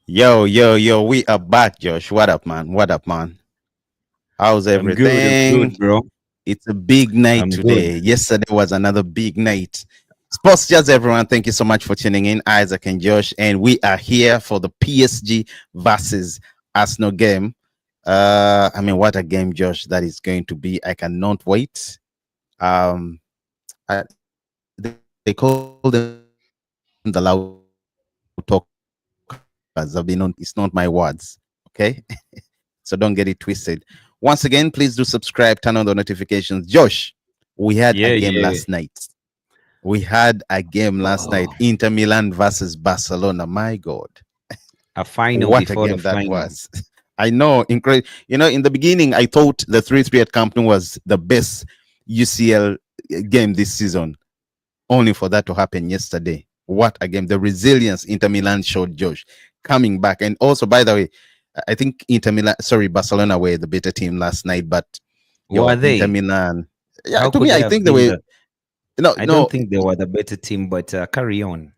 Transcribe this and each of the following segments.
Yo, yo, yo, we are back, Josh. What up, man? What up, man? How's I'm good. I'm everything? good, bro. It's a big night I'm good. today. Yesterday was another big night. Sports just everyone, thank you so much for tuning in. Isaac and Josh, and we are here for the PSG versus Arsenal game. What a game, Josh, that is going to be. I cannot wait. Um, they call them the loud talkers. It's not my words, okay? So don't get it twisted. Once again, please do subscribe, turn on the notifications. Josh, we had a game last night. Yeah, yeah. We had a game last night. Oh, Inter Milan versus Barcelona. My God, a final what a before the game that final. was! I know, incredible. In the beginning, I thought the 3-3 at Camp Nou was the best UCL game this season, only for that to happen yesterday. What a game! The resilience Inter Milan showed, Josh, coming back. And also, by the way, I think Barcelona were the better team last night, but Were Inter they? Milan. Yeah, How to could me, they I have think they been were. the? No, I don't no, think they were the better team, but carry on.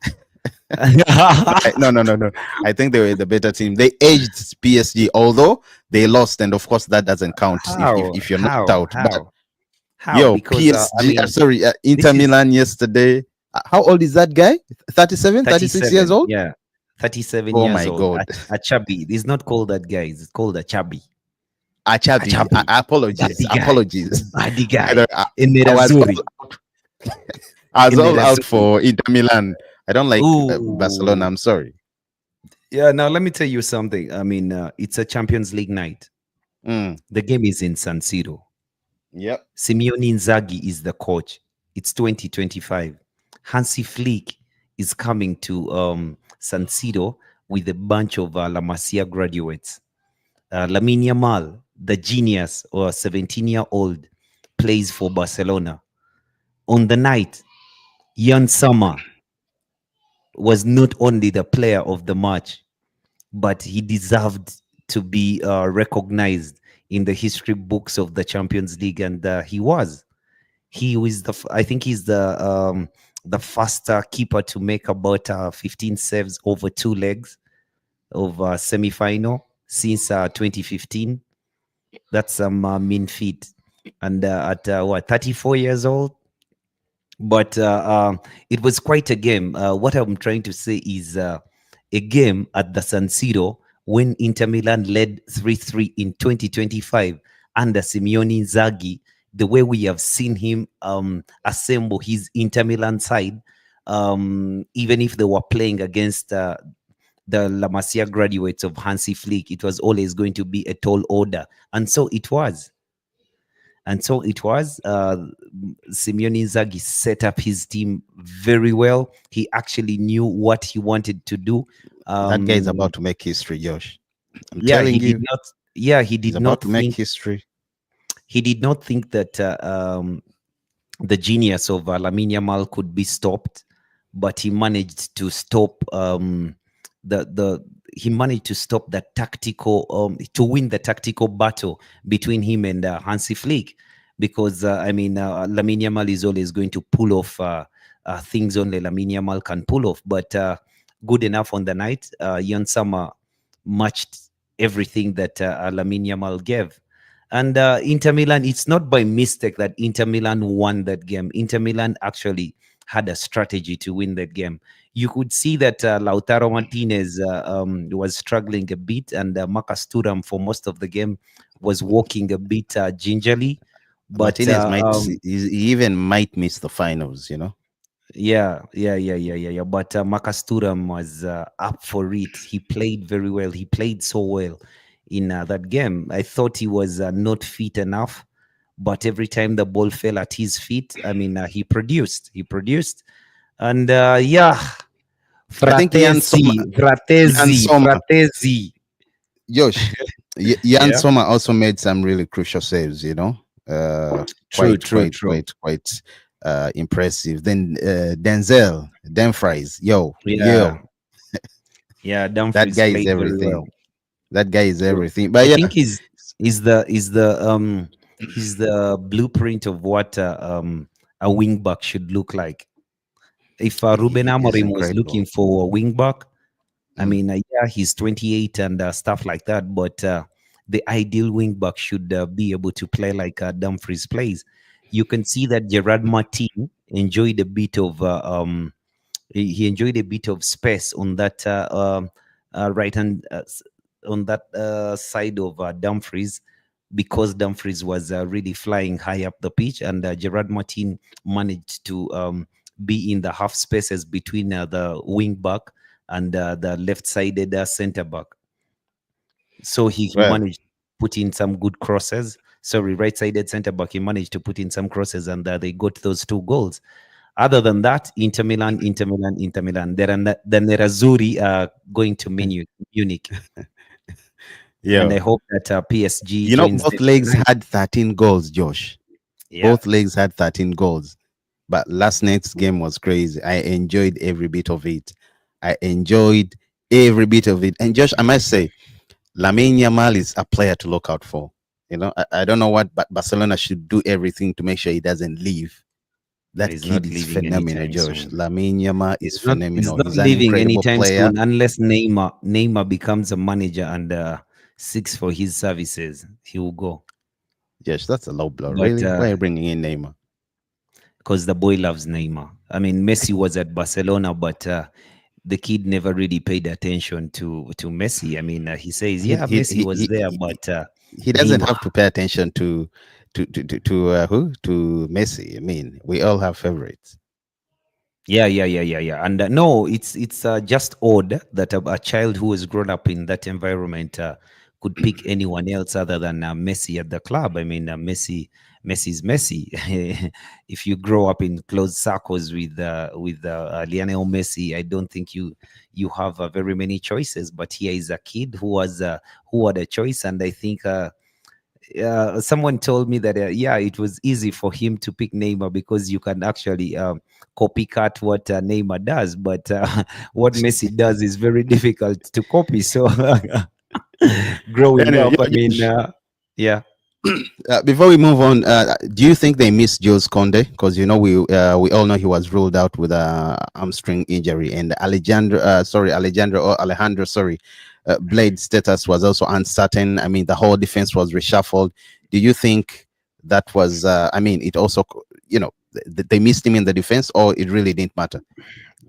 no, no, no, no. I think they were the beter team. They edged PSG, although they lost, and of course that doesn't count How? if you're knocked How? out. But How? How? Because I PSG, mean, Inter this is Milan yesterday. How old is that guy? 37, 36 years 37. old? Yeah, 37 Oh years my old. God. A chubby. It's not called that guy. It's called a chubby. A Achabi, chubby. apologies, Body guy. apologies. Body I, guy. don't, I, In I was Nerazzurri. all, I was In all out Nerazzurri. for Inter Milan. I don't like Barcelona. Ooh. I'm sorry. Yeah, now let me tell you something. I mean, it's a Champions League night. Mm, The game is in San Siro. yep. Simeone Inzaghi is the coach. It's 2025. Hansi Flick is coming to San Siro with a bunch of La Masia graduates. Lamine Yamal, the genius or 17-year-old, plays for Barcelona. On the night, Jan Sommer was not only the player of the match, but he deserved to be recognized in the history books of the Champions League, and he was. He was I think he's the first keeper to make about 15 saves over two legs of semi-final since 2015. That's some mean feat, and at what 34 years old. But it was quite a game. What I'm trying to say is a game at the San Siro when Inter Milan led 3-3 in 2025 under Simeone Inzaghi, the way we have seen him assemble his Inter Milan side, even if they were playing against the La Masia graduates of Hansi Flick, it was always going to be a tall order. And so it was. And so it was. Simeone Inzaghi set up his team very well. He actually knew what he wanted to do. That guy is Um, about to make history, Josh. I'm yeah, he telling did you, not. Yeah, he he's did about not to make think. history. He did not think that the genius of Lamine Yamal could be stopped, but he managed to stop the he managed to stop the tactical to win the tactical battle between him and Hansi Flick, because Lamine Yamal is always going to pull off things only Lamine Yamal can pull off, but good enough on the night. Jan Sommer matched everything that Lamine Yamal gave. And Inter Milan, it's not by mistake that Inter Milan won that game. Inter Milan actually had a strategy to win that game. You could see that Lautaro Martinez was struggling a bit, and Marcus Thuram for most of the game was walking a bit gingerly. But Martinez he even might miss the finals, yeah. But Marcus Thuram was up for it. He played very well. He played so well in that game. I thought he was not fit enough, but every time the ball fell at his feet, he produced. He produced, and yeah, I think Jan Sommer, Fratesi. Josh, Jan Yeah, Sommer also made some really crucial saves, true, quite, true, quite, true. quite, quite impressive. Then Denzel, Dumfries, Yeah, yo, yeah. that Dumfries guy is played very everything. well. That guy is everything. But I yeah, think he's the blueprint of what a wing back should look like. If Ruben he's Amorim was incredible. looking for a wing back, I mean, yeah, he's 28 and stuff like that, but the ideal wing back should be able to play like Dumfries plays. You can see that Gerard Martin enjoyed a bit of he enjoyed a bit of space on that right hand on that side of Dumfries, because Dumfries was really flying high up the pitch, and Gerard Martin managed to be in the half spaces between the wing back and the left-sided center back. So he Well, managed to put in some good crosses. Sorry, right-sided center back. He managed to put in some crosses, and they got those 2 goals. Other than that, Inter Milan, Inter Milan, Inter Milan. The Nerazzurri are going to Munich, and yeah. I hope that PSG You know, joins both them legs tonight. had 13 goals, Josh. Yeah, Both legs had 13 goals. But last night's game was crazy. I enjoyed every bit of it. I enjoyed every bit of it. And Josh, I must say, Lamine Yamal is a player to look out for. You know, I don't know what, but Barcelona should do everything to make sure he doesn't leave. That he's kid not is leaving phenomenal, anytime Josh. soon. Lamine Yamal is He's phenomenal. not He's an leaving incredible anytime player. soon unless Neymar becomes a manager and seeks for his services. He will go. Josh, that's a low blow. But Really? Why are you bringing in Neymar? because the boy loves Neymar. I mean, Messi was at Barcelona, but the kid never really paid attention to Messi. I mean, he says, He yeah, he Messi he was he, there, he, but he doesn't Neymar. have to pay attention to who, to Messi. I mean, we all have favorites. Yeah. And no, it's just odd that a child who has grown up in that environment could pick anyone else other than Messi at the club. I mean, Messi's Messi. If you grow up in close circles with Lionel Messi, I don't think you have very many choices. But here is a kid who had a choice, and I think. Someone told me that yeah, it was easy for him to pick Neymar because you can actually copycat what Neymar does, but what Messi does is very difficult to copy. So growing Anyway, up, I yeah, mean, Josh, yeah, before we move on, do you think they missed Jules Conde? Because you know we all know he was ruled out with a hamstring injury, and Alejandro, sorry, Blade status was also uncertain. I mean, the whole defense was reshuffled. Do you think that was? I mean, it also, you know, they missed him in the defense, or it really didn't matter?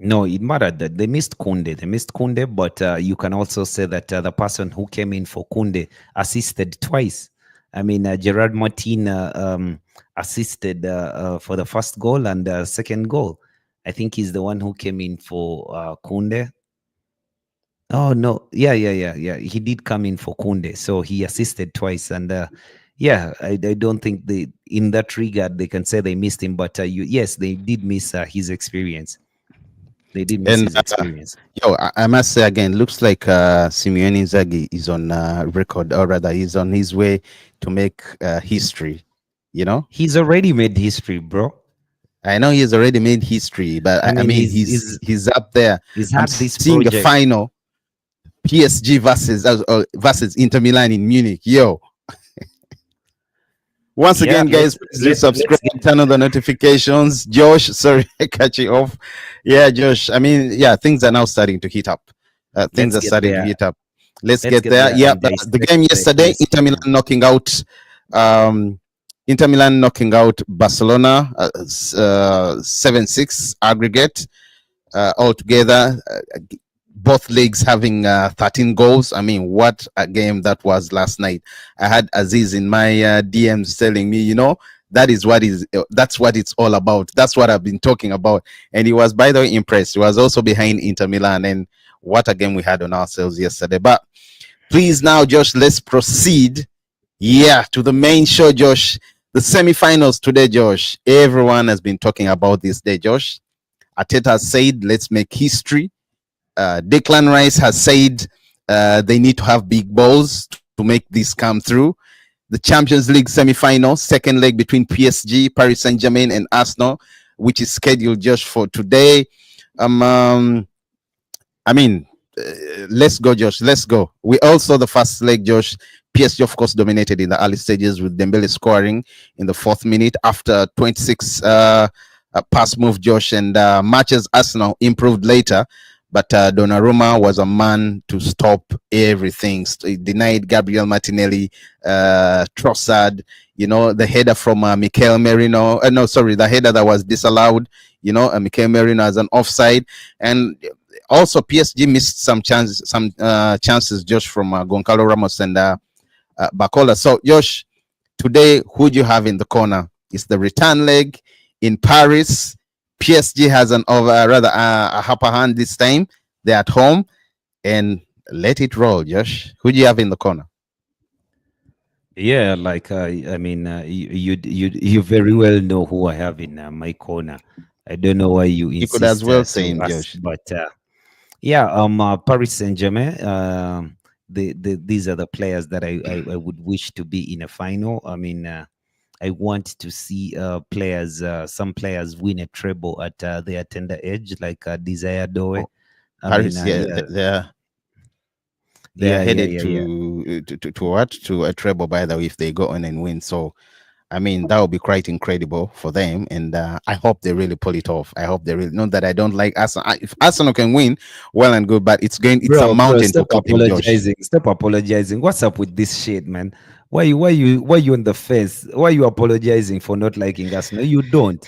no, it mattered that they missed Kunde. They missed Kunde, but you can also say that the person who came in for Kunde assisted twice. I mean, Gerard Martin assisted for the first goal and second goal. I think he's the one who came in for Kunde. Oh no, yeah. He did come in for Kunde, so he assisted twice, and yeah, I don't think they, in that regard, they can say they missed him. But yes, they did miss his experience. They did miss And his experience. yo, I must say again, looks like Simeone Inzaghi is on record, or rather, he's on his way to make history. You know, He's already made history, bro. I know he's already made history, but I I mean, mean, he's up there. he's I'm had this seeing a project. final PSG versus Inter Milan in Munich. Yo, once Yeah, again, guys, please do subscribe, let's get turn on the notifications. Josh, sorry, I cut you off. Yeah, Josh. I mean, yeah, things are now starting to heat up. Things let's are get starting to there. heat up. Let's Let's get get there. there Yeah, and the dissect game yesterday, Inter Milan PSG. knocking out um, Inter Milan knocking out Barcelona 7-6 aggregate altogether. Both leagues having 13 goals. I mean, what a game that was last night. I had Aziz in my DMs telling me, you know, that's what it's all about. That's what I've been talking about. And he was, by the way, impressed. He was also behind Inter Milan, and what a game we had on ourselves yesterday. But please now, Josh, let's proceed. Yeah, to the main show, Josh. The semi-finals today, Josh. Everyone has been talking about this day, Josh. Ateta said, let's make history. Declan Rice has said they need to have big balls to make this come through. The Champions League semi-final, second leg between PSG, Paris Saint-Germain, and Arsenal, which is scheduled just for today. I mean, let's go, Josh. Let's go. We all saw the first leg, Josh. PSG, of course, dominated in the early stages with Dembele scoring in the 4th minute after 26 pass move, Josh, and matches Arsenal improved later. but Donnarumma was a man to stop everything. He denied Gabriel Martinelli, Trossard, the header from Mikel Merino. No, sorry, the header that was disallowed. Mikel Merino as an offside, and also PSG missed some chances just from Goncalo Ramos and Bacola. So, Josh, today, who do you have in the corner? It's the return leg in Paris. PSG has a upper hand this time. They're at home, and let it roll, Josh. Who do you have in the corner? Yeah, like I mean, you very well know who I have in my corner. I don't know why you You could as insist well say to him, ask, Josh. but yeah, Paris Saint-Germain. These are the players that I would wish to be in a final. I mean, I want to see some players win a treble at their tender age, like Desire Doe. Oh, I mean, Paris, yeah, yeah, they are headed yeah, yeah. to what, to a treble, by the way, if they go on and win. So I mean, that would be quite incredible for them, and I hope they really pull it off. I hope they really know that I don't like Arsenal. If Arsenal can win, well and good, but it's a Bro, mountain to stop climb, Josh. apologizing. Stop apologizing. What's up with this shit, man? Why you on the fence? Why you apologizing for not liking us? No, you don't.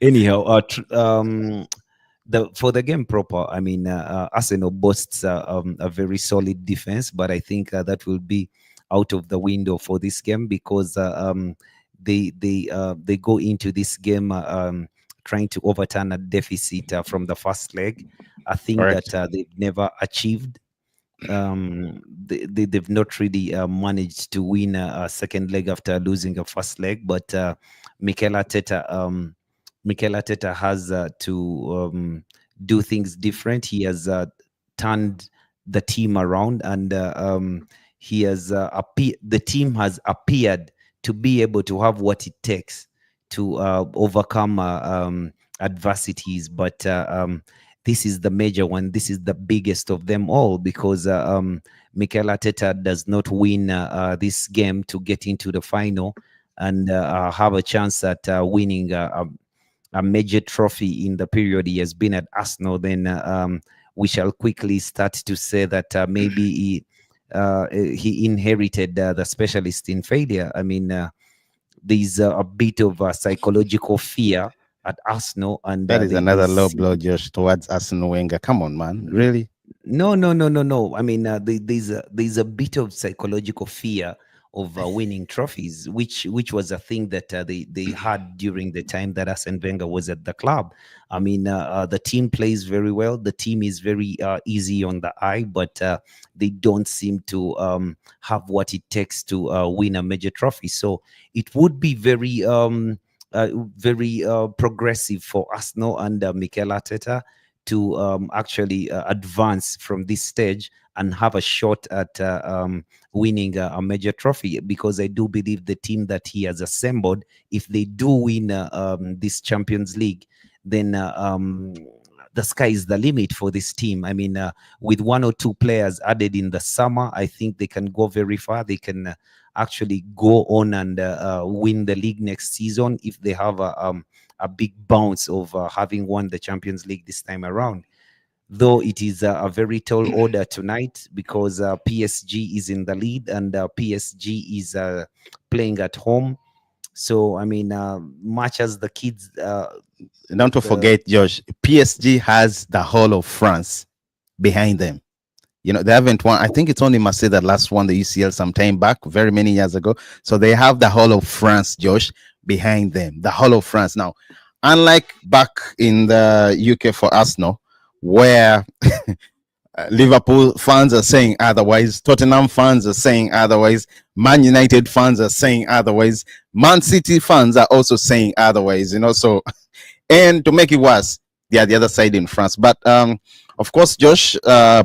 Anyhow, the for the game proper, I mean, Arsenal boasts a very solid defense, but I think that will be out of the window for this game because they go into this game trying to overturn a deficit from the first leg. I think Correct. that they've never achieved. They've not really managed to win a second leg after losing a first leg, but Mikel Arteta Mikel Arteta has to do things different. He has turned the team around, and he has the team has appeared to be able to have what it takes to overcome adversities. But this is the major one. This is the biggest of them all because Mikel Arteta does not win this game to get into the final and have a chance at winning a major trophy in the period he has been at Arsenal, then we shall quickly start to say that maybe he inherited the specialist in failure. I mean, there's a bit of psychological fear at Arsenal, and That is they another low see. blow, Josh, towards Arsene Wenger. Come on, man. Really? No, no, no, no, no. I mean, there's a bit of psychological fear of winning trophies, which was a thing that they had during the time that Arsene Wenger was at the club. I mean, the team plays very well. The team is very easy on the eye, but they don't seem to have what it takes to win a major trophy. So it would be very progressive for Arsenal under Mikel Arteta to actually advance from this stage and have a shot at winning a major trophy, because I do believe the team that he has assembled, if they do win this Champions League, then the sky is the limit for this team. I mean, with one or two players added in the summer, I think they can go very far. They can actually go on and win the league next season if they have a big bounce of having won the Champions League this time around. Though it is a very tall order tonight because PSG is in the lead and PSG is playing at home. So, I mean, much as the kids, Don't to the forget, Josh, PSG has the whole of France behind them. They haven't won. I think it's only Marseille that last won the UCL some time back, very many years ago. So they have the whole of France, Josh, behind them. The whole of France. Now, unlike back in the UK for Arsenal, where Liverpool fans are saying otherwise, Tottenham fans are saying otherwise, Man United fans are saying otherwise, Man City fans are also saying otherwise. So, and to make it worse, they are the other side in France. But of course, Josh,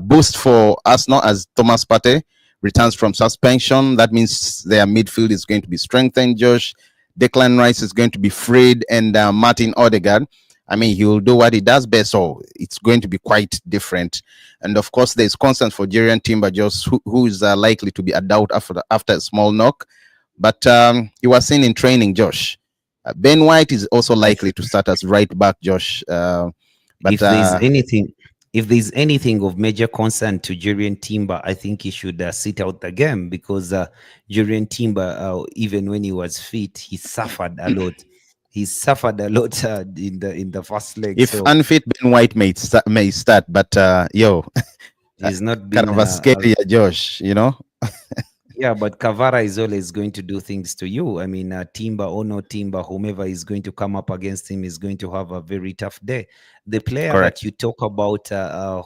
boost for Arsenal as Thomas Partey returns from suspension. That means their midfield is going to be strengthened, Josh. Declan Rice is going to be freed, and Martin Odegaard, I mean, he will do what he does best, so it's going to be quite different. And of course, there's constant for Jurriën Timber, just who is likely to be a doubt after a small knock. But you were seen in training, Josh. Ben White is also likely to start as right back, Josh. But If there's anything, if there's anything of major concern to Jurien Timber, I think he should sit out the game, because Jurien Timber, even when he was fit, he suffered a lot. He suffered a lot in the first leg. if So unfit Ben White may start, but yo, he's not kind been of a scary Josh, yeah, but Kavara is always going to do things to you. I mean, Timber or no Timber, whomever is going to come up against him is going to have a very tough day. The player Correct. that you talk about,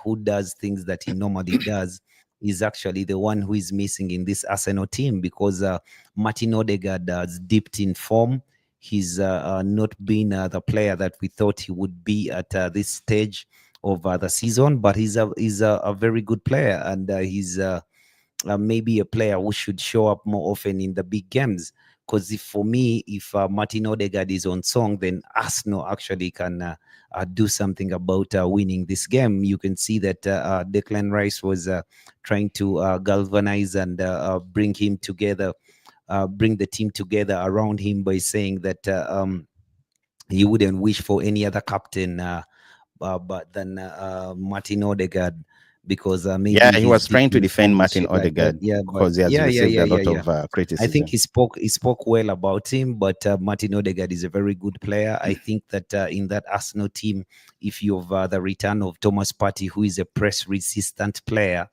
who does things that he normally does, is actually the one who is missing in this Arsenal team, because Martin Odegaard has dipped in form. He's not been the player that we thought he would be at this stage of the season, but he's a very good player, and he's maybe a player who should show up more often in the big games. Because if for me, if Martin Odegaard is on song, then Arsenal actually can do something about winning this game. You can see that Declan Rice was trying to galvanize and bring him together, bring the team together around him by saying that he wouldn't wish for any other captain but than Martin Odegaard, because Yeah, maybe he he's was deep trying to in defend form and Martin shit like that. Odegaard Yeah, but because he has received a lot of I think criticism. he spoke well about him, but Martin Odegaard is a very good player. I think that in that Arsenal team, if you have the return of Thomas Partey, who is a press resistant player,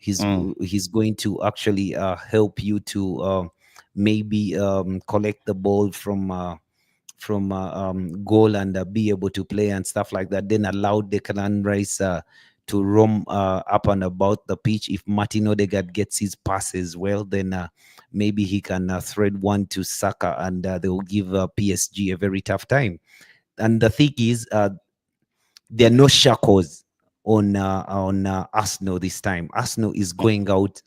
Mm. he's going to actually help you to maybe collect the ball from goal and be able to play and stuff like that. Then allow Declan Rice to roam up and about the pitch. If Martin Odegaard gets his passes well, then maybe he can thread one to Saka, and they will give PSG a very tough time. And the thing is, there are no shackles on Arsenal this time. Arsenal is going out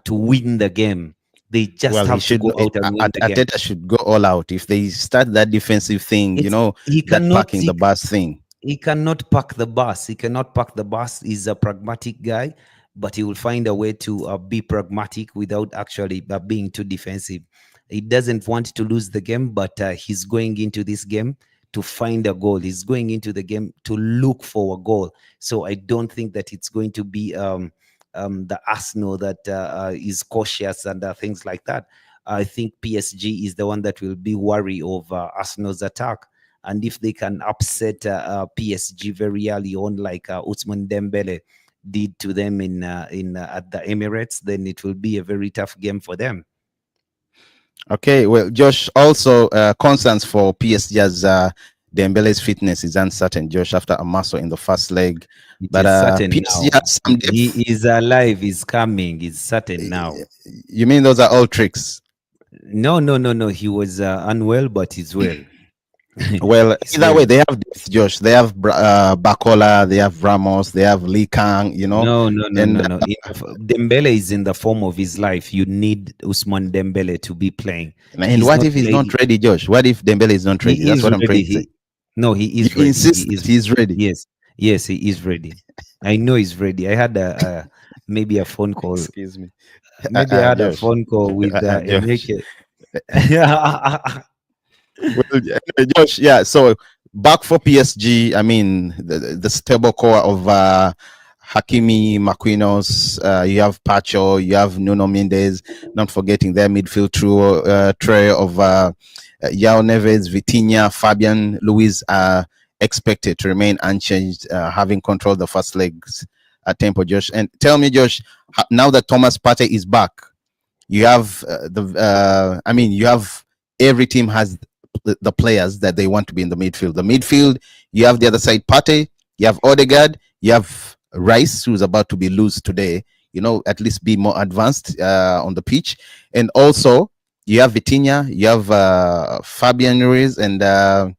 to win the game. They just Well, he have to should. go out and win the game. Ateta should go all out if they start that defensive thing. It's he That cannot parking the bus thing. he cannot park the bus. He cannot park the bus. He's a pragmatic guy, but he will find a way to be pragmatic without actually being too defensive. He doesn't want to lose the game, but he's going into this game to find a goal. He's going into the game to look for a goal. So I don't think that it's going to be the Arsenal that is cautious and things like that. I think PSG is the one that will be worried of Arsenal's attack, and if they can upset PSG very early on, like Ousmane Dembele did to them in at the Emirates, then it will be a very tough game for them. Okay, well, Josh, also concerns for PSG as Dembele's fitness is uncertain, Josh, after a muscle in the first leg. It But is certain PSG now. has some He depth. is alive. He's coming. It's certain now. You mean those are all tricks? No, no, no, no. He was unwell, but he's well. Well, He's either well. way, they have depth, Josh. They have Bakola, they have Ramos, they have Lee Kang, No, no, no, and no, no. Dembele is in the form of his life. You need Usman Dembele to be playing. and He's what not if he's not played. ready, Josh? What if Dembele is not ready? He That's is what I'm trying ready. to say. No, he You is ready. insist He is. that he's ready. Yes, yes, he is ready. I know he's ready. I had maybe a phone call. Excuse me, Maybe I had a Josh. phone call with Josh. Enrique. Well, Josh, yeah. So back for PSG. I mean, the stable core of Hakimi, Marquinhos. You have Pacho. You have Nuno Mendes. Not forgetting their midfield trio of Yao Neves, Vitinha, Fabian, Luiz are expected to remain unchanged, having controlled the first legs at tempo. Josh, and tell me, Josh, now that Thomas Partey is back, you have you have every team has the players that they want to be in the midfield. The midfield, you have the other side, Partey, you have Odegaard, you have Rice, who's about to be loose today, at least be more advanced on the pitch. And also, you have Vitinha, you have Fabian Ruiz, and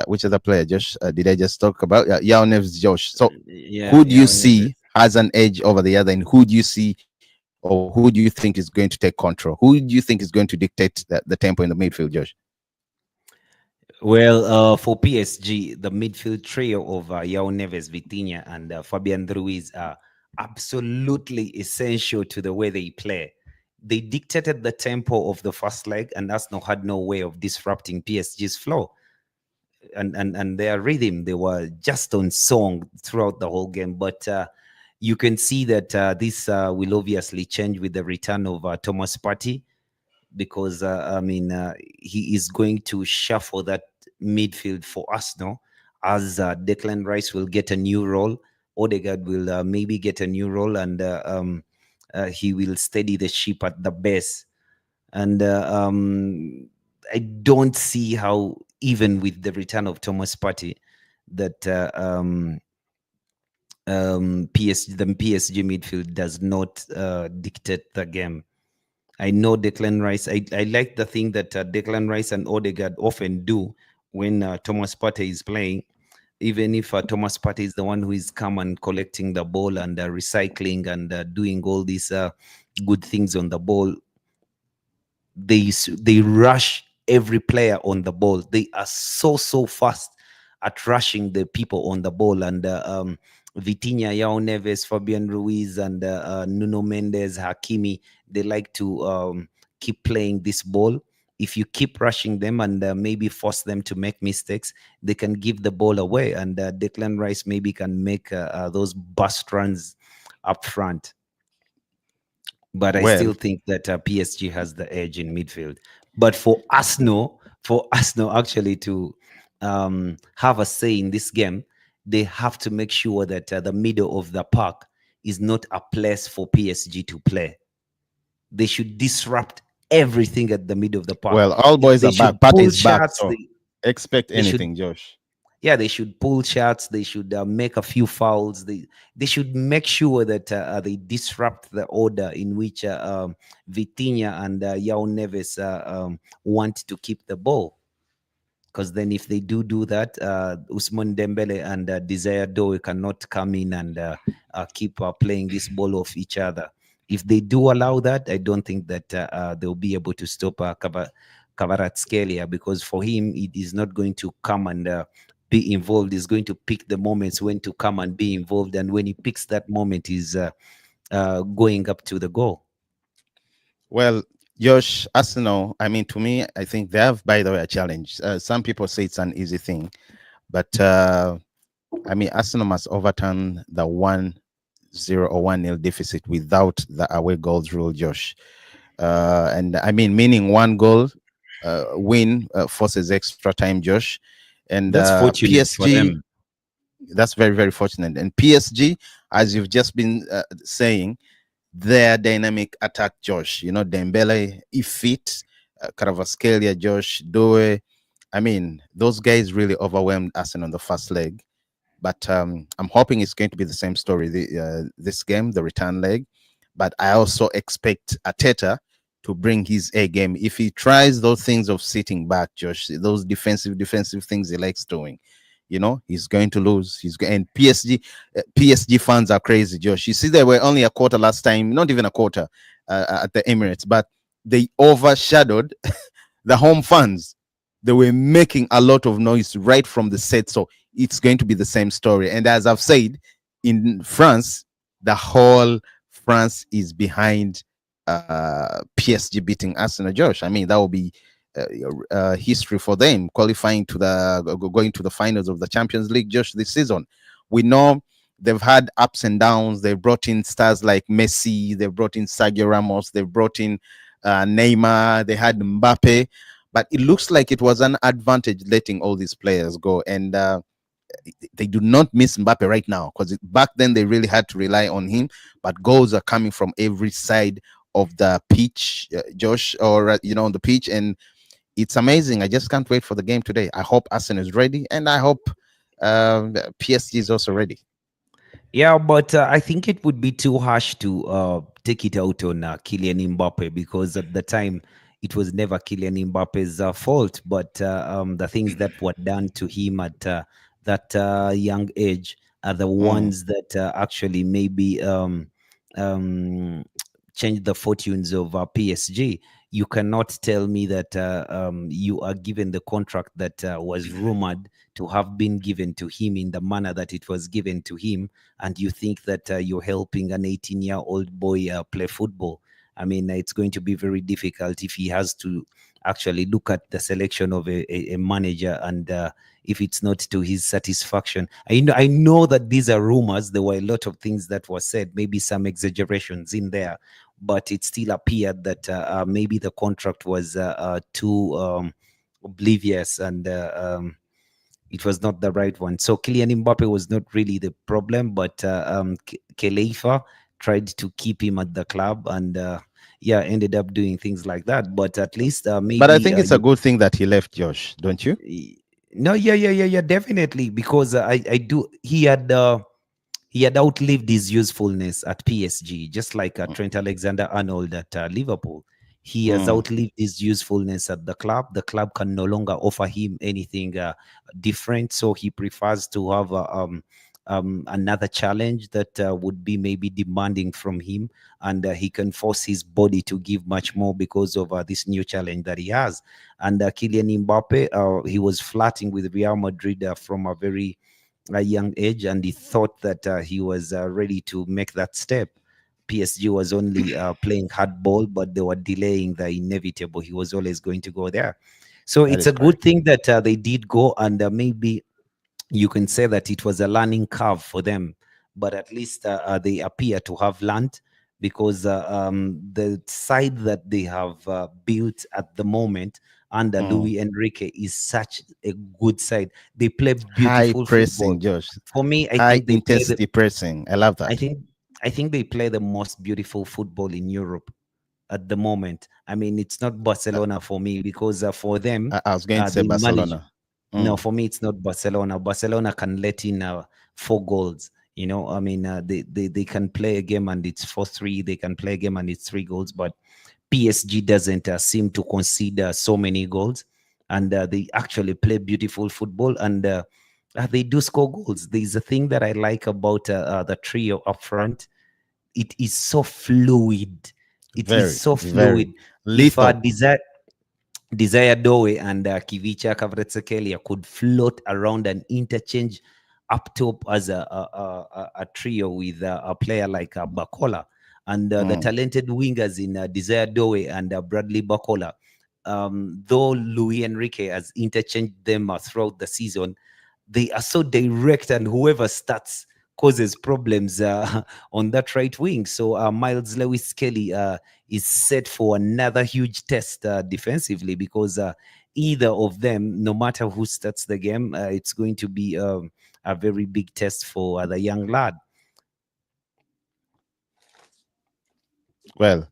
which other player, Josh? Did I just talk about? Yao Neves, Josh. So, Yeah, who do you yeah. see has an edge over the other, and who do you see or who do you think is going to take control? Who do you think is going to dictate the tempo in the midfield, Josh? Well, for PSG, the midfield trio of Yao Neves, Vitinha, and Fabian Ruiz are absolutely essential to the way they play. They dictated the tempo of the first leg, and Arsenal had no way of disrupting PSG's flow. and their rhythm, they were just on song throughout the whole game. But you can see that this will obviously change with the return of Thomas Partey, because he is going to shuffle that midfield for Arsenal, as Declan Rice will get a new role, Odegaard will maybe get a new role, and he will steady the ship at the base. And I don't see how, even with the return of Thomas Partey, that the PSG midfield does not dictate the game. I know Declan Rice. I like the thing that Declan Rice and Odegaard often do when Thomas Partey is playing. Even if Thomas Partey is the one who is come and collecting the ball and recycling and doing all these good things on the ball, they rush every player on the ball. They are so fast at rushing the people on the ball. And Vitinha, Yao Neves, Fabian Ruiz, and Nuno Mendes, Hakimi, they like to keep playing this ball. If you keep rushing them and maybe force them to make mistakes, they can give the ball away. And Declan Rice maybe can make those bust runs up front. But I Well, still think that PSG has the edge in midfield. But for Arsenal actually to have a say in this game, they have to make sure that the middle of the park is not a place for PSG to play. They should disrupt everything at the middle of the park. well, all boys They are should back. Partey pull is back, shots. so expect They should anything, Josh. yeah, they should pull shots. They should make a few fouls. They should make sure that they disrupt the order in which Vitinha and Yao Neves want to keep the ball. Because then, if they do that, Usman Dembele and Desire Doe cannot come in and keep playing this ball off each other. If they do allow that, I don't think that they'll be able to stop Kvaratskhelia, because for him, it is not going to come and be involved. He's going to pick the moments when to come and be involved, and when he picks that moment, he's going up to the goal. Well, Josh, Arsenal, I mean, to me, I think they have, by the way, a challenge. Some people say it's an easy thing, but I mean, Arsenal must overturn the 1-0 or 1-0 deficit without the away goals rule, Josh. And I mean, meaning one goal win forces extra time, Josh. And That's fortunate for PSG, them. that's very, very fortunate. And PSG, as you've just been saying, their dynamic attack, Josh. You know, Dembele, if fit, Kvaratskhelia, Josh, Doe. I mean, those guys really overwhelmed Arsenal on the first leg. But I'm hoping it's going to be the same story this game, the return leg. But I also expect Arteta to bring his A game. If he tries those things of sitting back, Josh, those defensive things he likes doing, you know, he's going to lose. And PSG fans are crazy, Josh. You see, they were only a quarter last time, not even a quarter at the Emirates, but they overshadowed the home fans. They were making a lot of noise right from the set. So it's going to be the same story. And as I've said, in France, the whole France is behind PSG beating Arsenal, Josh. I mean, that will be history for them, qualifying to going to the finals of the Champions League, Josh, this season. We know they've had ups and downs. They've brought in stars like Messi. They've brought in Sergio Ramos. They've brought in Neymar. They had Mbappe. But it looks like it was an advantage letting all these players go. And they do not miss Mbappe right now, because back then they really had to rely on him. But goals are coming from every side of the pitch, Josh, or, on the pitch. And it's amazing. I just can't wait for the game today. I hope Arsenal is ready. And I hope PSG is also ready. Yeah, but I think it would be too harsh to take it out on Kylian Mbappe, because at the time it was never Kylian Mbappe's fault. But the things that were done to him at that young age are the ones that actually maybe changed the fortunes of PSG. You cannot tell me that you are given the contract that was rumored to have been given to him in the manner that it was given to him, and you think that you're helping an 18-year-old boy play football. I mean, it's going to be very difficult if he has to actually look at the selection of a manager, and if it's not to his satisfaction. I know that these are rumors. There were a lot of things that were said, maybe some exaggerations in there, but it still appeared that maybe the contract was too oblivious, and it was not the right one. So Kylian Mbappe was not really the problem, but Khalifa tried to keep him at the club, and yeah, ended up doing things like that. But at least But I maybe think it's a good thing that he left, Josh, don't you? no, yeah, definitely, because I do. He had outlived his usefulness at PSG, just like Trent Alexander-Arnold at Liverpool. He has Mm, outlived his usefulness at the club. The club can no longer offer him anything different, so he prefers to have another challenge that would be maybe demanding from him, and he can force his body to give much more because of this new challenge that he has. And Kylian Mbappe, he was flirting with Real Madrid from a very a young age, and he thought that he was ready to make that step. PSG was only playing hardball, but they were delaying the inevitable. He was always going to go there. So that it's is a good correct. thing that they did go, and maybe you can say that it was a learning curve for them, but at least they appear to have learned, because the side that they have built at the moment under Mm. Luis Enrique is such a good side. They play High beautiful pressing, football. Josh. For me, I High think they play the intensity pressing. I love I that. think I think they play the most beautiful football in Europe at the moment. I mean, it's not Uh, Barcelona for me, because for them, I was going to say they manage. Barcelona. No, Mm. for me, it's not Barcelona. Barcelona can let in 4 goals. I mean, they can play a game and it's 4-3. They can play a game and it's 3 goals. But PSG doesn't seem to concede so many goals, and they actually play beautiful football, and they do score goals. There's a thing that I like about the trio up front. It is so fluid. It is Very, so very fluid. If lethal. Desire Doe and Kivicha Kvaratskhelia could float around and interchange up top as a trio with a player like Bakola, and the Mm. talented wingers in Desire Doe and Bradley Bakola. Though Luis Enrique has interchanged them throughout the season, they are so direct, and whoever starts causes problems on that right wing. So Miles Lewis Kelly is set for another huge test defensively, because either of them, no matter who starts the game, it's going to be a very big test for the young lad. Well,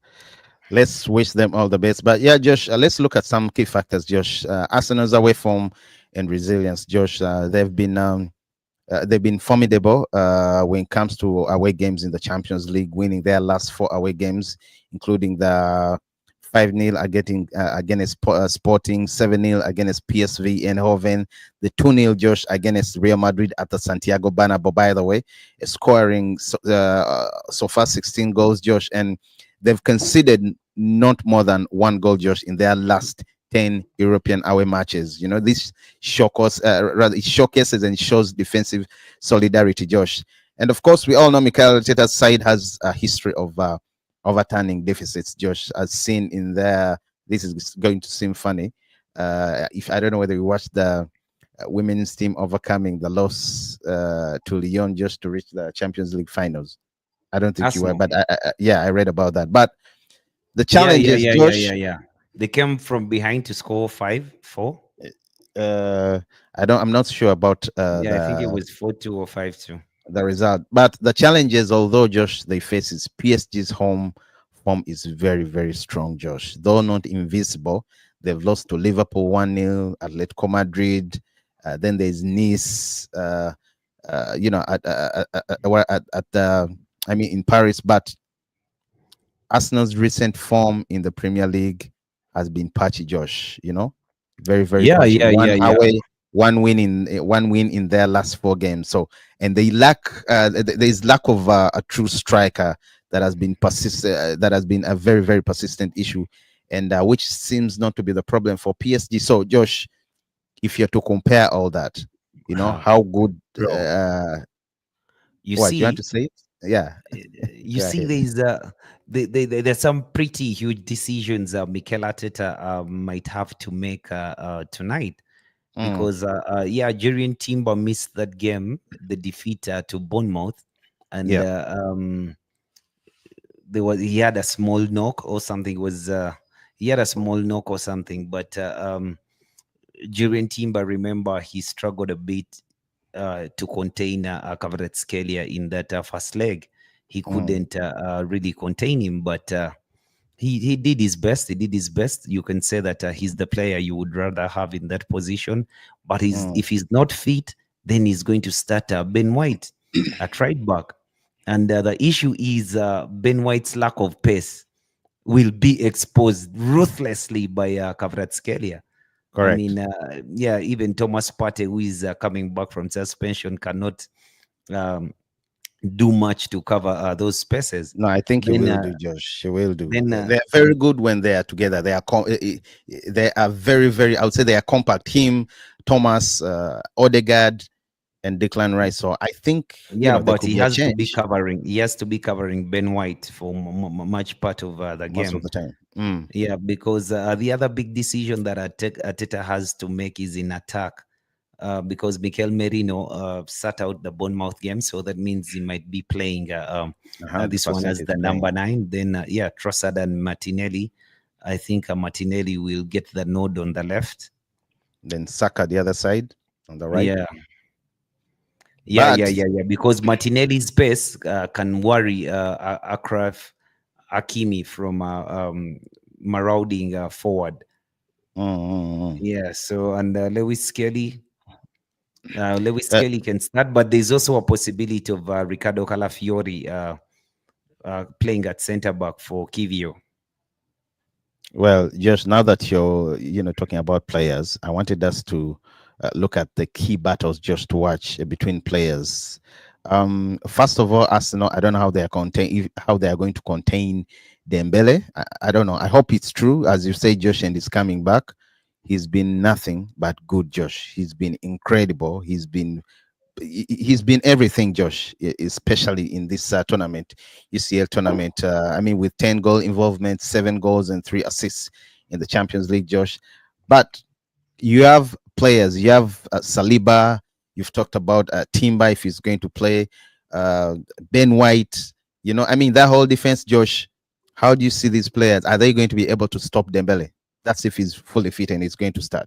let's wish them all the best. But yeah, Josh, let's look at some key factors, Josh. Arsenal's away form and resilience, Josh. They've been formidable when it comes to away games in the Champions League, winning their last 4 away games, including the 5-0 against Sporting, 7-0 against PSV Eindhoven, the 2-0 Josh against Real Madrid at the Santiago Bernabeu, by the way, scoring so far 16 goals, Josh, and they've conceded not more than 1 goal, Josh, in their last 10 European away matches. This it showcases and shows defensive solidarity, Josh. And of course, we all know Mikel Arteta's side has a history of overturning deficits, Josh, as seen in there. This is going to seem funny. If I don't know whether you watched the women's team overcoming the loss to Lyon just to reach the Champions League finals. I don't think you were, Arsenal. but yeah, I read about that. But the Yeah, yeah, challenges, yeah, yeah, yeah, Josh, yeah. They came from behind to score 5-4. uh, I'm not sure about Yeah, I think it was 4-2 or 5-2. the result. But the challenges, although Josh they face is PSG's home form is very, very strong, Josh. Though not invincible, they've lost to Liverpool 1-0, Atletico Madrid. Then there's Nice, I mean, in Paris. But Arsenal's recent form in the Premier League has been patchy, Josh. Very, very Yeah, patchy. yeah, One yeah, yeah. away, one win in their last 4 games. So, and they lack there's lack of a true striker that has been that has been a very, very persistent issue, and which seems not to be the problem for PSG. So, Josh, if you're to compare all that, how good. Bro, you What you want to see, say? It? Yeah, you go see, ahead. there's there's some pretty huge decisions Mikel Arteta might have to make tonight, Mm, because yeah, Jurien Timber missed that game, the defeat to Bournemouth, and yeah, he had a small knock or something. He had a small knock or something, but Jurien Timber, remember, he struggled a bit to contain Kvaratskhelia in that first leg. He mm, couldn't really contain him, but he did his best. He did his best. You can say that he's the player you would rather have in that position. But mm, if he's not fit, then he's going to start Ben White at right back. And the issue is Ben White's lack of pace will be exposed ruthlessly by Kvaratskhelia. I correct. mean, yeah, even Thomas Partey, who is coming back from suspension, cannot um, do much to cover those spaces. No, I think he Then, will do, Josh. He will do. then They are very good when they are together. They are very, very. I would say they are compact. Him, Thomas, Odegaard, and Declan Rice. So I think yeah, there but could be a change he has to be covering Ben White for much part of the most of game. the time. Mm, Yeah, because the other big decision that Arteta has to make is in attack. Because Mikel Merino sat out the Bournemouth game, so that means he might be playing this one 100% as is the playing. number 9. Then, yeah, Trossard and Martinelli. I think Martinelli will get the nod on the left. Then Saka the other side on the right. Yeah, But yeah. Because Martinelli's pace can worry Akraf Hakimi from marauding forward. mm, mm, mm. Yeah, so, and Lewis Uh, Kelly can start, but there's also a possibility of Ricardo Calafiori playing at centre back for Kivio. well, just now that you're talking about players, I wanted us to look at the key battles just to watch between players. First of all, Arsenal. I don't know how they are going to contain Dembele. I don't know. I hope it's true, as you say, Josh, and is coming back. He's been nothing but good, Josh. He's been incredible. He's been everything, Josh, especially in this tournament, UCL tournament. I mean, with 10 goal involvement, 7 goals, and 3 assists in the Champions League, Josh. But you have players, you have Saliba, you've talked about Timber if he's going to play, uh, Ben White. I mean, that whole defense, Josh. How do you see these players? Are they going to be able to stop Dembele? That's if he's fully fit and he's going to start.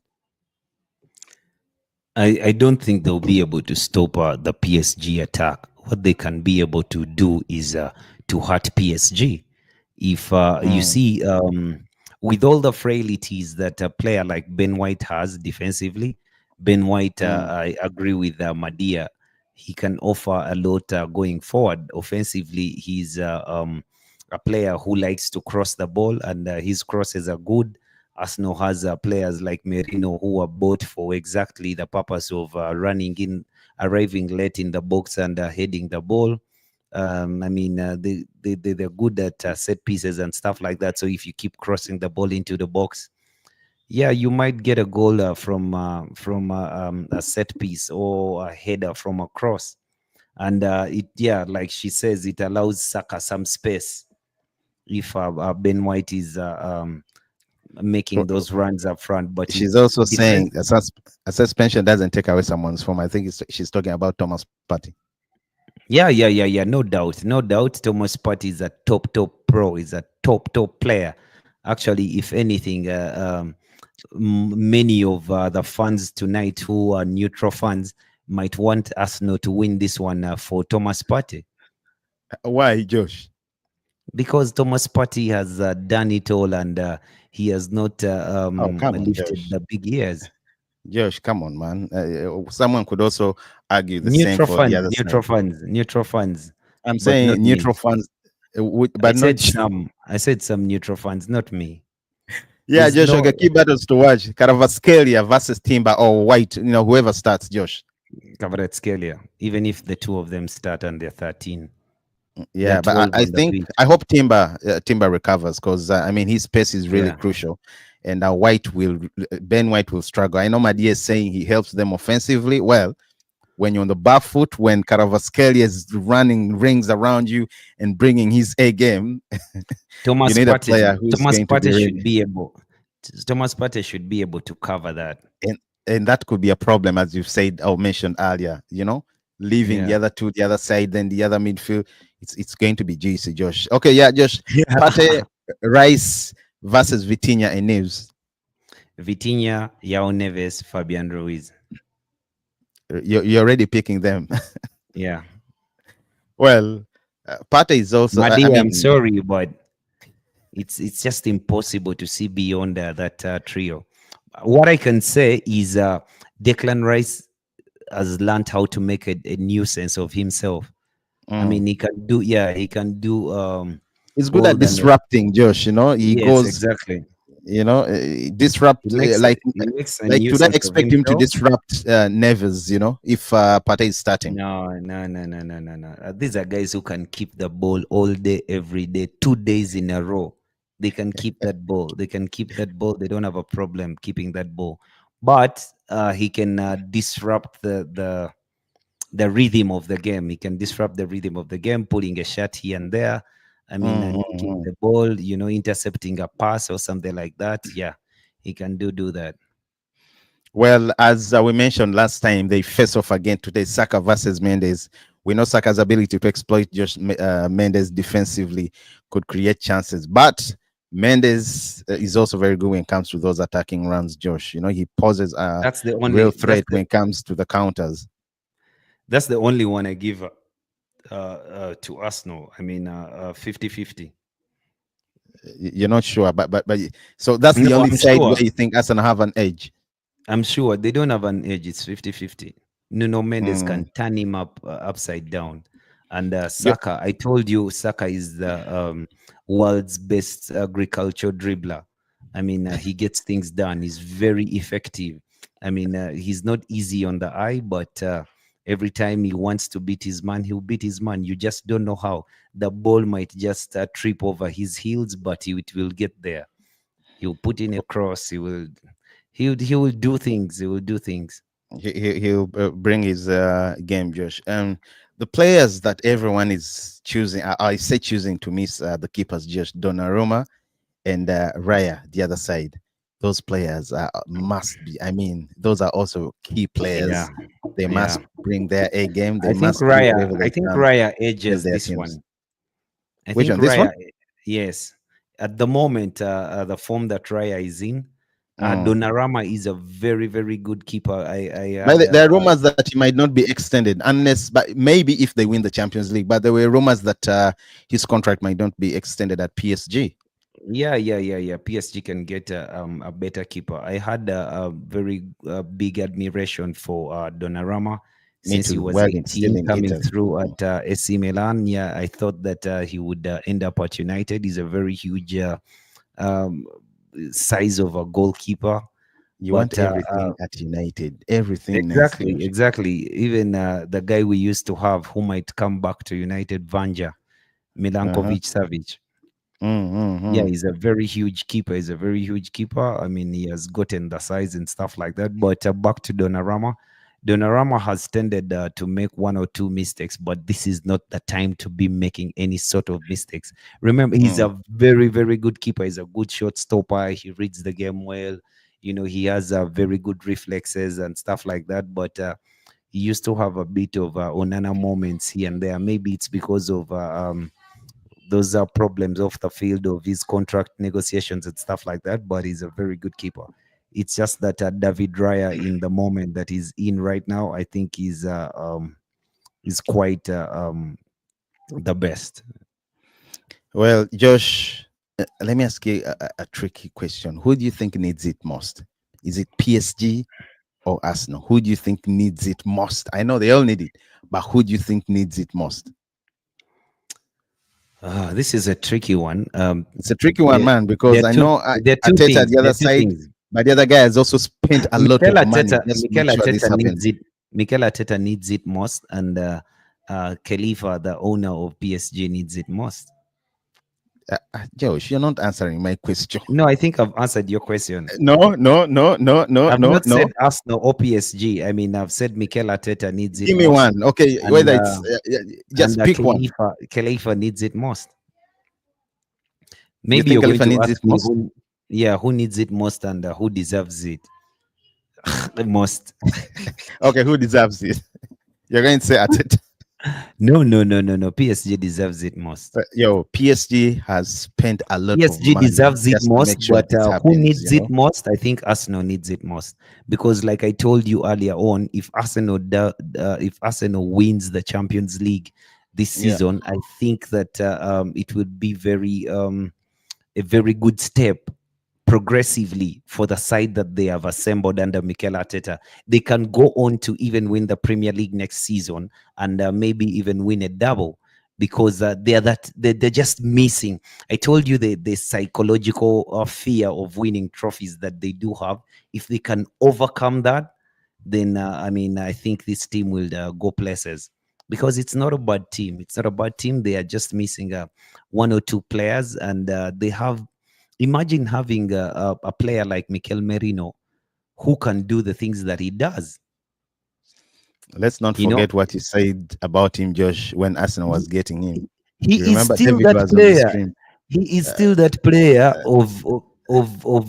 I don't think they'll be able to stop the PSG attack. What they can be able to do is to hurt PSG. If you Mm, see, with all the frailties that a player like Ben White has defensively, Ben White, mm, I agree with Madia. He can offer a lot going forward. Offensively, he's a player who likes to cross the ball, and his crosses are good. Arsenal has players like Merino who are bought for exactly the purpose of running in, arriving late in the box and heading the ball. I mean, they're good at set pieces and stuff like that. So if you keep crossing the ball into the box, yeah, you might get a goal from a set piece or a header from a cross. And yeah, like she says, it allows Saka some space if Ben White is making those runs up front. But she's also defense, saying a suspension doesn't take away someone's form. I think she's talking about Thomas Partey. yeah. No doubt, no doubt. Thomas Partey is a top pro. Is a top player. Actually, if anything, many of the fans tonight who are neutral fans might want Arsenal to win this one for Thomas Partey, Why, Josh? because Thomas Partey has done it all, and he has not Oh, come on, lifted Josh. the big years. Josh, come on, man. Someone could also argue the same for the other side. Neutral fans, I'm but not saying me. neutral fans, but not. I said some neutral fans, not me. Yeah, There's Josh. no Okay, key battles to watch: Caravascalia versus Timber or White. Whoever starts, Josh. Kvaratskhelia, even if the two of them start and they're 13, they're Yeah, but 12 I on the think pitch. I hope Timber recovers because I mean his pace is really Yeah. crucial, and Ben White will struggle. I know Madia is saying he helps them offensively. Well, when you're on the back foot, when Caravasquelia is running rings around you and bringing his A game, you need a player who is Thomas going to be Partey ready. should be able. Thomas Partey should be able to cover that. And and that could be a problem, as you've said or mentioned earlier. Leaving the Yeah. other two, the other side, then the other midfield. It's going to be juicy, Josh. Okay, yeah, Josh. Pate, Rice versus Vitinha and Neves. Vitinha, Yao Neves, Fabian Ruiz. You're already picking them. Yeah. Well, Pate is also. I Madi, I'm mean, sorry, but it's just impossible to see beyond that trio. What I can say is Declan Rice has learned how to make a nuisance of himself. I mm. mean, he can do He's good all at the disrupting, Josh. He yes, goes, exactly. disrupt. He makes he makes a Like, should I nuisance of expect him to himself. disrupt Neves? If Pate is starting. No, no, no, no, no, no, no. These are guys who can keep the ball all day, every day, 2 days in a row. They can keep that ball. They can keep that ball. They don't have a problem keeping that ball. But he can disrupt the rhythm of the game. He can disrupt the rhythm of the game, pulling a shot here and there. I mean, Mm, mm, taking mm. the ball, intercepting a pass or something like that. Yeah, he can do that. Well, as we mentioned last time, they face off again today. Saka versus Mendes. We know Saka's ability to exploit just Mendes defensively could create chances, but Mendes is also very good when it comes to those attacking runs. Josh, he poses a That's the real only. threat when it comes to the counters. That's the only one I give to Arsenal. I mean, 50-50. You're not sure, but so that's No, the only I'm side where sure. you think Arsenal have an edge. I'm sure they don't have an edge. It's 50-50. Nuno Mendes Mm. can turn him upside down. And You- Saka, I told you, Saka is the world's best agriculture dribbler. I mean, he gets things done. He's very effective. I mean, he's not easy on the eye, but every time he wants to beat his man, he'll beat his man. You just don't know how. The ball might just trip over his heels, but it will get there. He'll put in a cross. He will do things. He will do things. he'll bring his game, Josh. The players that everyone is choosing, I say choosing to miss the keepers, just Donnarumma and Raya, the other side. Those players must be. I mean, those are also key Yeah, players. They yeah. must bring their A game. They I think must do Raya. whatever I they think can Raya to help edges their this teams. one. I Which think one? This one? Raya. Yes, at the moment, the form that Raya is in, Mm. Donnarumma is a very, very good keeper. I But had there are rumors that he might not be extended unless, but maybe if they win the Champions League. But there were rumors that his contract might not be extended at PSG. yeah. PSG can get a better keeper. I had a very big admiration for Donnarumma Me since he too. was Well, it's still 18, in coming Italy. through at AC Milan. Yeah, I thought that he would end up at United. He's a very huge um, size of a goalkeeper. You want But everything at United, everything nice, exactly, Josh. exactly. Even the guy we used to have who might come back to United, Vanja Uh-huh. Milankovic Savic. Yeah, Mm-hmm. he's a very huge keeper. He's a very huge keeper. I mean, he has gotten the size and stuff like that. But back to Donnarumma. Donnarumma has tended to make one or two mistakes, but this is not the time to be making any sort of mistakes. Remember, he's Mm. a very, very good keeper. He's a good shot stopper. He reads the game well. He has very good reflexes and stuff like that. But he used to have a bit of Onana moments here and there. Maybe it's because of those are problems off the field of his contract negotiations and stuff like that. But he's a very good keeper. It's just that David Raya, in the moment that he's in right now, I think is quite the best. Well, Josh, let me ask you a tricky question. Who do you think needs it most? Is it PSG or Arsenal? Who do you think needs it most? I know they all need it, but who do you think needs it most? This is a tricky one. It's a tricky one, There, man, there because are I two. know There are two Ateta things. the There other are two side, things. but the other guy has also spent a lot Mikel of money Arteta, just to make Mikel sure this Arteta happens. needs it. Mikel Arteta needs it most, and Khalifa, the owner of PSG, needs it most. Josh, you're not answering my question. No, I think I've answered your question. No, no, no, no, no, I've no, not no. said Arsenal or PSG. I mean, I've said Mikel Arteta needs it Give me most, one. Okay, and whether it's just pick one. Khalifa needs it most. You Maybe think you're going Khalifa to needs ask it me most? who needs it most and who deserves it the most. Okay, who deserves it? You're going to say Ateta. No, no, no, no, no. PSG deserves it most. Yo, PSG has spent a lot of PSG money deserves it just to most, make sure but this who happens. needs it most? I think Arsenal needs it most because, like I told you earlier on, if Arsenal wins the Champions League this Yeah. season, I think that it would be a very good step progressively for the side that they have assembled under Mikel Arteta. They can go on to even win the Premier League next season and maybe even win a double because they're just missing. I told you the psychological fear of winning trophies that they do have. If they can overcome that, then I mean I think this team will go places because it's not a bad team. It's not a bad team. They are just missing one or two players, and they have. Imagine having a player like Mikel Merino who can do the things that he does. Let's not You know, forget what you said about him, Josh, when Arsenal was getting him. You he is remember still David that was on the player. stream. He is still that player of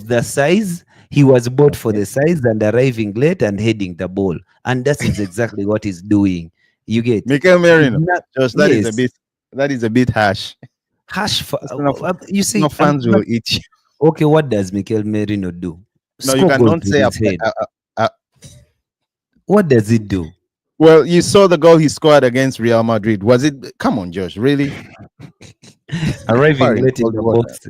the size. He was bought for Okay. the size and arriving late and heading the ball, and that is exactly what he's doing. You get Mikel he's Merino. not. Josh, Yes, that is a bit harsh. harsh. Arsenal, You Arsenal see, I'm fans will not eat you. okay. What does Mikel Merino do? No, you Score goals cannot with say his head. a What does he do? well, you saw the goal he scored against Real Madrid. Was it? Come on, Josh, really? Arriving Far in late in cold the water. box.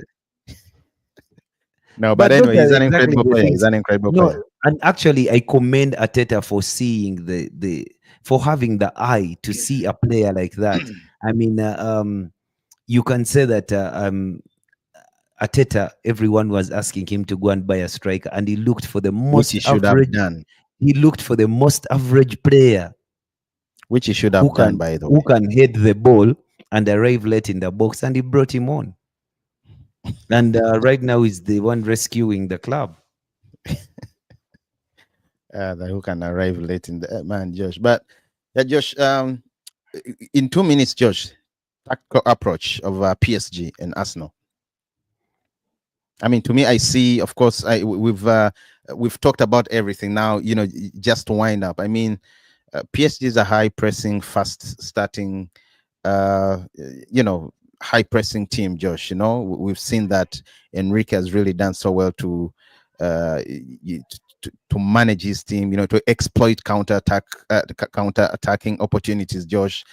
No, but But those anyway, he's are an exactly incredible the player. He's things. an incredible No, player. and actually, I commend Ateta for seeing the for having the eye to see a player like that. I mean, you can say that Ateta, everyone was asking him to go and buy a striker, and he looked for the Which most he should have average. done. He looked for the most average player Which he should who have done, can by the who way. can head the ball and arrive late in the box, and he brought him on. And right now, he's the one rescuing the club. That who can arrive late in the man, Josh. But yeah, Josh. In 2 minutes, Josh, tactical approach of PSG and Arsenal. I mean, to me, I see. Of course, we've talked about everything now. Just to wind up. I mean, PSG is a high pressing, fast starting, uh, you know, high pressing team. Josh, we've seen that Enrique has really done so well to manage his team. To exploit counter attacking opportunities. Josh,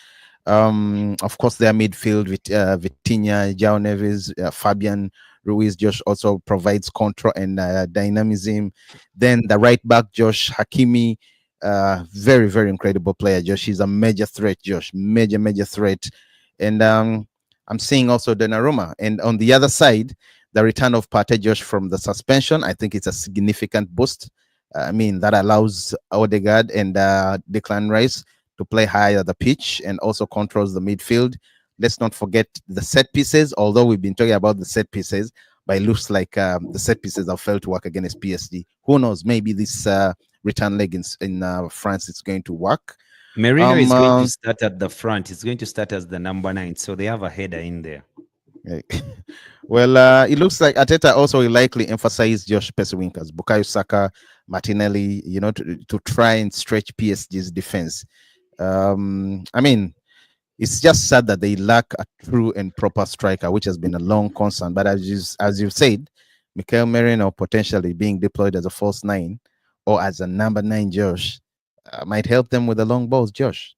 of course, their midfield with Vitinha, Jao Neves, Fabian Ruiz. Josh also provides control and dynamism. Then the right back, Josh Hakimi, very, very incredible player. Josh, he's a major threat. Josh, major threat. And I'm seeing also Donnarumma. And on the other side, the return of Partey, Josh, from the suspension, I think it's a significant boost. I mean, that allows Odegaard and Declan Rice to play higher the pitch and also controls the midfield. Let's not forget the set pieces, although we've been talking about the set pieces, but it looks like the set pieces have failed to work against PSG. Who knows? Maybe this return leg in France is going to work. Merino is going to start at the front. He's going to start as the number 9, so they have a header in there. Well, it looks like Arteta also will likely emphasize Josh Pesewinkers, Bukayo Saka, Martinelli, to try and stretch PSG's defense. I mean, it's just sad that they lack a true and proper striker, which has been a long concern. But as you've said, Mikel Merino potentially being deployed as a false 9 or as a number 9, Josh, might help them with the long balls, Josh.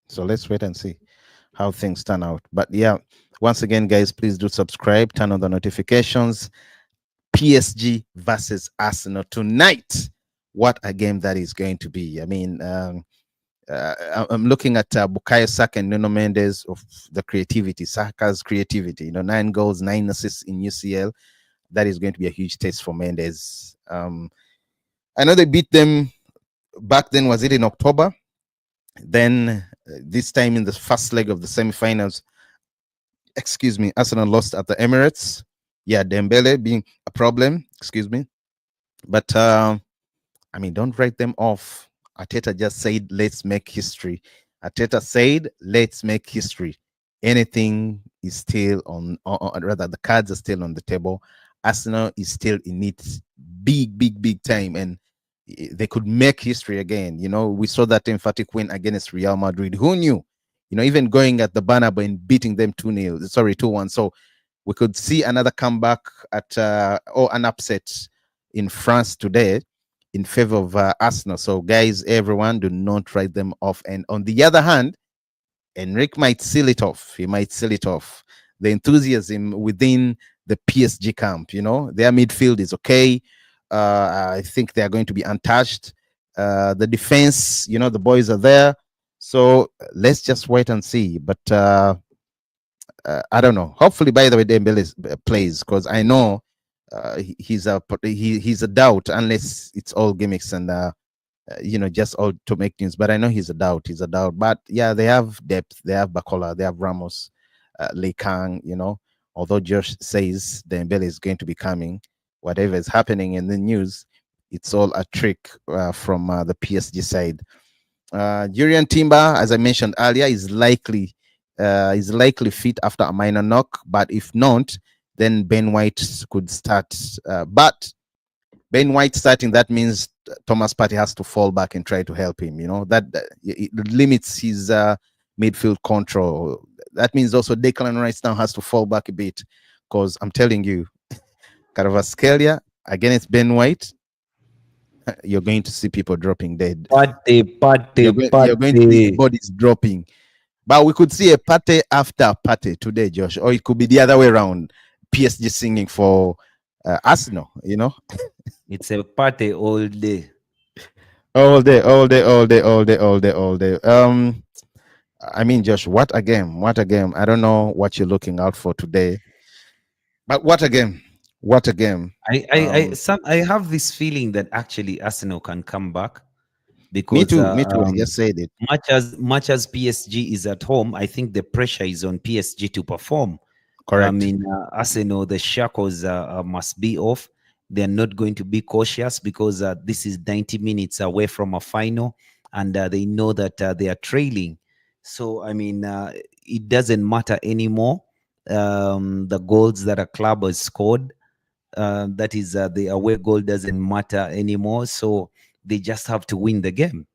So let's wait and see how things turn out. But yeah, once again, guys, please do subscribe, turn on the notifications. PSG versus Arsenal tonight. What a game that is going to be. I mean, I'm looking at Bukayo Saka and Nuno Mendes of the creativity, Saka's creativity. 9 goals, 9 assists in UCL. That is going to be a huge test for Mendes. I know they beat them back then. Was it in October? Then This time in the first leg of the semifinals, excuse me, Arsenal lost at the Emirates. Yeah, Dembele being a problem, excuse me. But I mean, don't write them off. Ateta just said, let's make history. Ateta said, let's make history. Anything is still on, rather, the cards are still on the table. Arsenal is still in its big time, and they could make history again. You know, we saw that emphatic win against Real Madrid. Who knew? You know, even going at the Bernabeu and beating them 2-0, sorry, 2-1. So we could see another comeback at or an upset in France today in favor of Arsenal. So, guys, everyone, do not write them off. And on the other hand, Enrique might seal it off. He might seal it off. The enthusiasm within the PSG camp, you know, their midfield is okay. I think they are going to be untouched. The defense, you know, the boys are there. So let's just wait and see. But I don't know. Hopefully, by the way, Dembele plays, because I know he's a doubt, unless it's all gimmicks and you know, just all to make news. But I know he's a doubt. He's a doubt. But yeah, they have depth. They have Bacola. They have Ramos, Lee Kang. You know, although Josh says Dembele is going to be coming, whatever is happening in the news, it's all a trick from the PSG side. Jurian Timber, as I mentioned earlier, is likely fit after a minor knock. But if not, then Ben White could start. But Ben White starting, that means Thomas Partey has to fall back and try to help him. You know, that it limits his midfield control. That means also Declan Rice now has to fall back a bit, because I'm telling you, Caravaskelia against Ben White, you're going to see people dropping dead. You're going to see Pate. bodies dropping. But we could see a party after party today, Josh, or it could be the other way around. PSG singing for Arsenal, you know, It's a party all day. all day, all day, all day, all day, all day, all day. I mean, Josh, what a game! What a game! I don't know what you're looking out for today, but what a game! What a game! I have this feeling that actually Arsenal can come back Me because too. Me too. I just said it. much as PSG is at home, I think the pressure is on PSG to perform. I Correct. mean, Arsenal, the shackles must be off. They're not going to be cautious because this is 90 minutes away from a final, and they know that they are trailing. So, I mean, it doesn't matter anymore. The goals that a club has scored, that is, the away goal doesn't matter anymore. So they just have to win the game.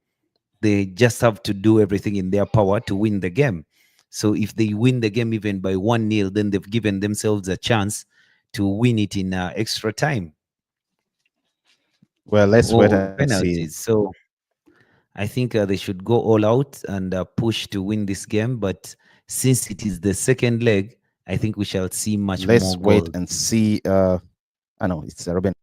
They just have to do everything in their power to win the game. So if they win the game even by 1-0, then they've given themselves a chance to win it in extra time Well, let's wait or and see. penalties. So I think they should go all out and push to win this game. But since it is the second leg, I think we shall see much Let's more wait goals. and see. I know it's Robin.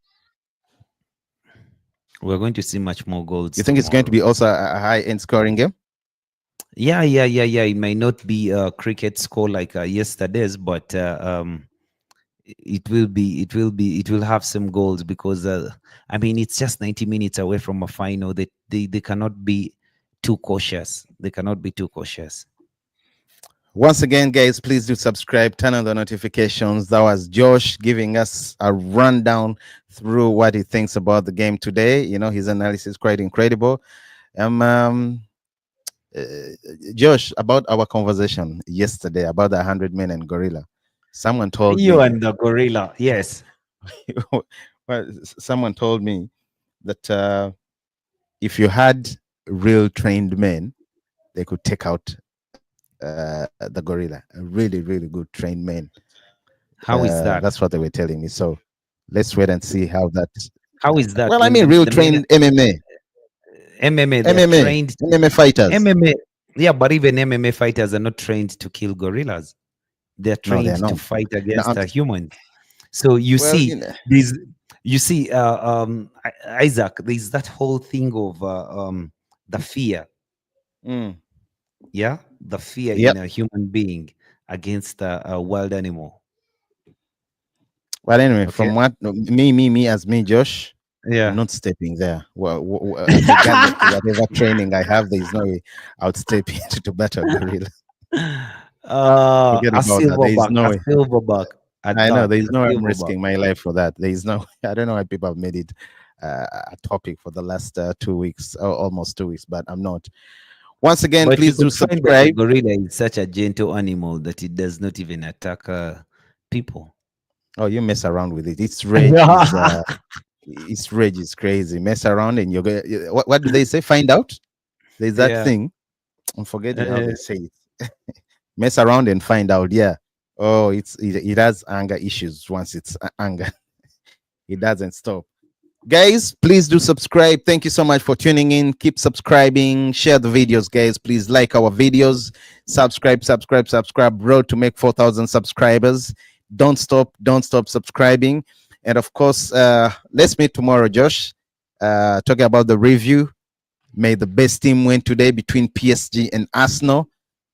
We're going to see much more You goals think it's going to tomorrow. be also a high-end scoring game? Yeah. It may not be a cricket score like yesterday's, but it will have some goals because I mean it's just 90 minutes away from a final. They cannot be too cautious. They cannot be too cautious. Once again, guys, please do subscribe, turn on the notifications. That was Josh giving us a rundown through what he thinks about the game today. You know, his analysis is quite incredible. Um, uh, Josh, about our conversation yesterday about the 100 men and gorilla. Someone told You me, and the gorilla, yes. well, someone told me that if you had real trained men, they could take out the gorilla. A really good trained men. How is That's that? what they were telling me. So let's wait and see how that. How is that Well, I when mean, real the men trained MMA, MMA they are MMA, trained MMA fighters. MMA? Yeah, but even MMA fighters are not trained to kill gorillas. They're No, they're trained to not. fight No, against humans. So you well, see, these you see, Isaac, there's that whole thing of the fear, mm, yeah, the fear yep. in a human being against a wild animal. Well, anyway, Okay, from what me as me, Josh. I'm Yeah. not stepping there. Well, regardless of whatever training I have, there is no way I would step into to battle gorilla. Forget A about that. There is silverback, no a way. silverback, a I know duck, there is a no way I'm silverback. risking my life for that. There is no. I don't know why people have made it a topic for the last 2 weeks, or almost 2 weeks, but I'm not. Once again, But you please do could find that the subscribe. gorilla is such a gentle animal that it does not even attack people. Oh, you mess around with it. Its rage is crazy. Mess around and you're going. What do they say? Find out. There's that Yeah. thing. I'm forgetting how Uh, they say it. Mess around and find out. Yeah. Oh, it has anger issues. Once it's anger, it doesn't stop. Guys, please do subscribe. Thank you so much for tuning in. Keep subscribing. Share the videos, guys. Please like our videos. Subscribe. Road to make 4,000 subscribers. Don't stop subscribing. And of course, let's meet tomorrow, Josh. Talking about the review. May the best team win today between PSG and Arsenal.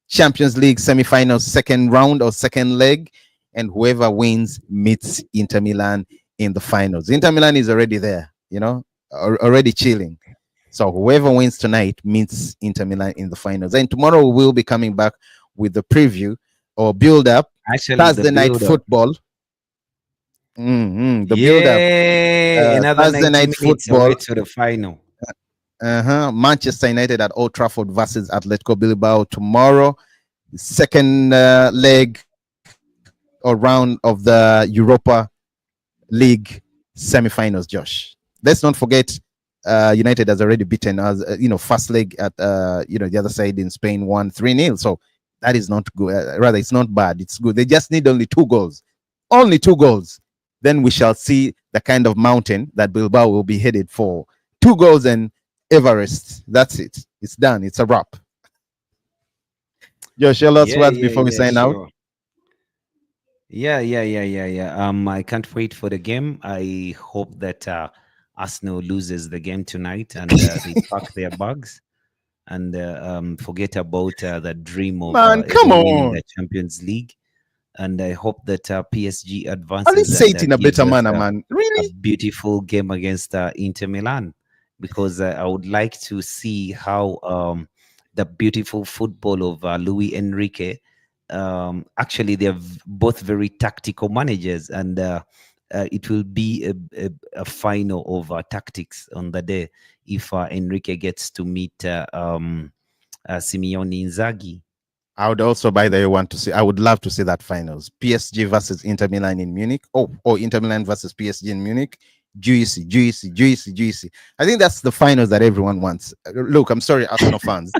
Champions League semi-finals, second round or second leg, and whoever wins meets Inter Milan in the finals. Inter Milan is already there, already chilling. So whoever wins tonight meets Inter Milan in the finals. And tomorrow we will be coming back with the preview or build up. Actually, the Thursday night build-up. football. The build up. Yay! Another Thursday 90 night minutes away football. to the final. Manchester United at Old Trafford versus Atletico Bilbao tomorrow. Second leg or round of the Europa League semi-finals. Josh, let's not forget United has already beaten us. First leg at the other side in Spain won 3-0. So that is not good. Rather, it's not bad. It's good. They just need only 2 goals. Only 2 goals. Then we shall see the kind of mountain that Bilbao will be headed for. 2 goals and Everest. That's it. It's done. It's a wrap. Josh, your last Yeah, words yeah, before we yeah, sign out. sure. Yeah. I can't wait for the game. I hope that Arsenal loses the game tonight and they pack their bags and forget about the dream of Man, ever come winning on. the Champions League. And I hope that PSG At least advances say and it in a gives better us manner, man. a Really? beautiful game against Inter Milan because I would like to see how the beautiful football of Luis Enrique. Actually, they're both very tactical managers, and it will be a final of tactics on the day if Enrique gets to meet Simeone Inzaghi. I would also, by the way, I would love to see that finals. PSG versus Inter Milan in Munich. Oh, Inter Milan versus PSG in Munich. Juicy. I think that's the finals that everyone wants. Look, I'm sorry, Arsenal fans,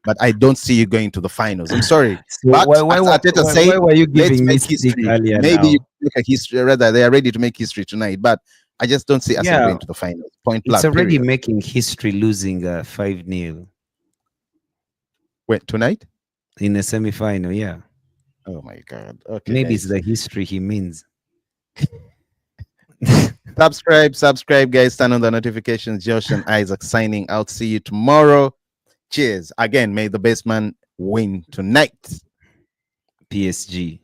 but I don't see you going to the finals. I'm sorry. So But as Arteta why said, were you let's giving me make stick history. earlier Maybe you now? make a history, rather, they are ready to make history tonight. But I just don't see Arsenal Yeah, going to the finals. Point it's blank, already period. making history losing 5-0 Wait, tonight? in the semi-final. Yeah, Oh my God. Okay, maybe it's guys. the history he means. Subscribe, guys. Turn on the notifications. Josh and Isaac signing out. See you tomorrow. Cheers. Again, may the best man win tonight. PSG.